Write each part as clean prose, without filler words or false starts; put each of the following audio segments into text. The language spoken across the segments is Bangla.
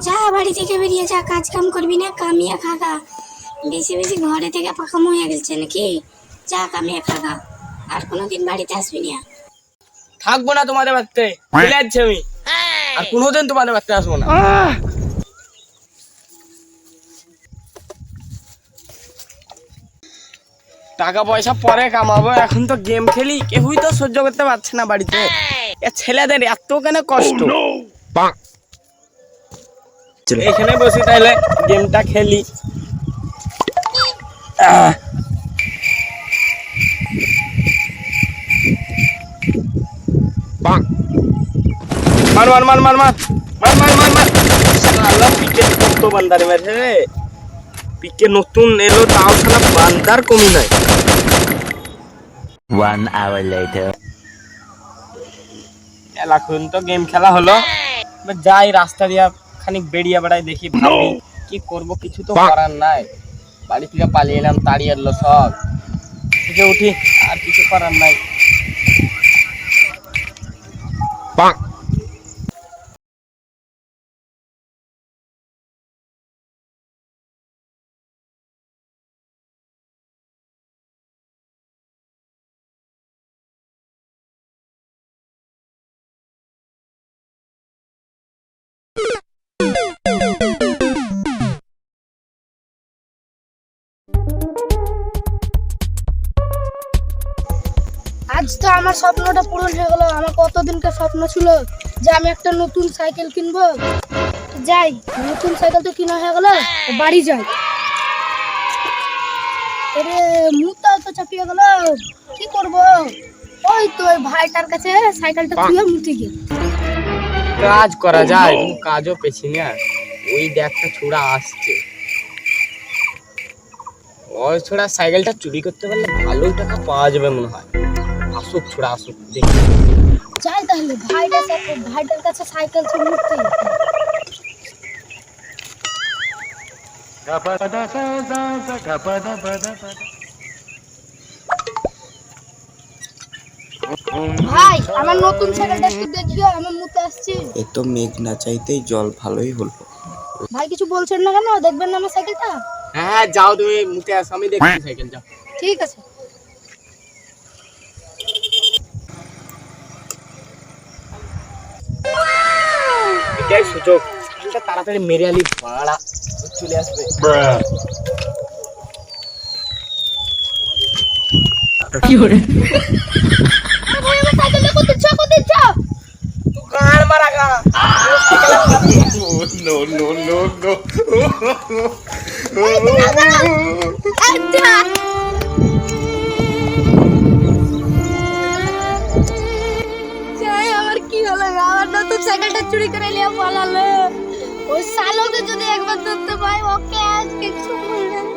যা বাড়ি থেকে বেরিয়ে যা, কাজ কাম করবি না, কামিয়ে খাগা। বেশি বেশি ঘরে থেকে পাকাম হয়ে গেছে নাকি? যা কামিয়ে খাগা, আর কোনোদিন বাড়িতে আসবি না। থাকবো না তোমাদের বাড়িতে, চলে যাচ্ছি আমি, আর কোনোদিন তোমাদের বাড়িতে আসবো না। টাকা পয়সা পরে কামাবো, এখন তো গেম খেলি, কেউই তো সহ্য করতে পারছে না বাড়িতে। এ ছেলেদের এত কেন কষ্ট। এখানে বসি তাহলে গেমটা খেলি। মার মার মার মার মার মার মার মার মার। শালা পিকে কত বান্দারে মেরেছে রে। পিকে নতুন এলো তাও শালা বান্দার কমি নাই। 1 hour later. এখন তো গেম খেলা হলো, যাই রাস্তা দিয়া খানিক বেরিয়ে বেড়াই, দেখি ভাবি কি করব, কিছু তো করার নাই। বাড়ি থেকে পালিয়ে এলাম, তাড়িয়ে এলো সব, থেকে উঠি, আর কিছু করার নাই। আজ তো আমার স্বপ্নটা পূরণ হয়ে গেল। আমার কতদিনকার স্বপ্ন ছিল যে আমি একটা নতুন সাইকেল কিনবো। যাই, নতুন সাইকেল তো কিনা হয়ে গেল, বাড়ি যাই। আরে মুখটাও তো চাপিয়ে গেল, কি করব? ওই তো ওই ভাইটার কাছে সাইকেলটা তুলে মুতি গিয়ে কাজ করা যায়, কোনো কাজও পেছি না। ওই একটা ছোড়া আসছে, ওই ছোড়া সাইকেলটা চুরি করতে পারলে ভালোই টাকা পাওয়া যাবে মনে হয়। আসুক ছোড়া, আসুক, দেখি। যাই তাহলে ভাইটার কাছে সাইকেল ছিল মুতি। ভাই, আমার নতুন সাইকেলটা একটু দেখিও, আমার মুতে আসছে। এ তো মেঘ না চাইতেই জল, ভালোই হলো। ভাই কিছু বলছেন না কেন? দেখবেন না আমার সাইকেলটা? হ্যাঁ যাও, তুমি মুতে আসো, আমি দেখছি সাইকেল, যাও। ঠিক আছে। এটাই সুযোগ, সাইকেলটা তাড়াতাড়ি মেরে আলি, ভাড়া চলে আসবে। কি করে? ভাই আমার সাইকেলটা কোথায় ছ? তুই কার মারা গা? No no no no. আচ্ছা। যাই, আমার কি হলো? আমার নতুন সাইকেলটা চুরি করে নিয়ে পালালো। ওই শালোকে যদি একবার ধরতে পাই, ওকে আজকে ছুঁড়ে দেব।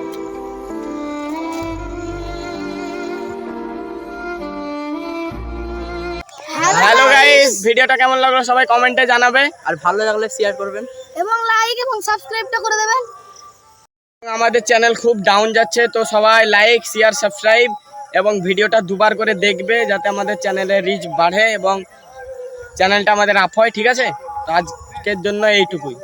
হ্যালো গাইস, ভিডিওটা কেমন লাগলো সবাই কমেন্টে জানাবে, আর ভালো লাগলে শেয়ার করবেন এবং লাইক এবং সাবস্ক্রাইবটা করে দেবেন। আমাদের চ্যানেল খুব ডাউন যাচ্ছে, তো সবাই লাইক, শেয়ার, সাবস্ক্রাইব এবং ভিডিওটা দুবার করে দেখবে, যাতে আমাদের চ্যানেলের রিচ বাড়ে এবং চ্যানেলটা আমাদের আপ হয়, ঠিক আছে? তো আজকের জন্য এইটুকুই।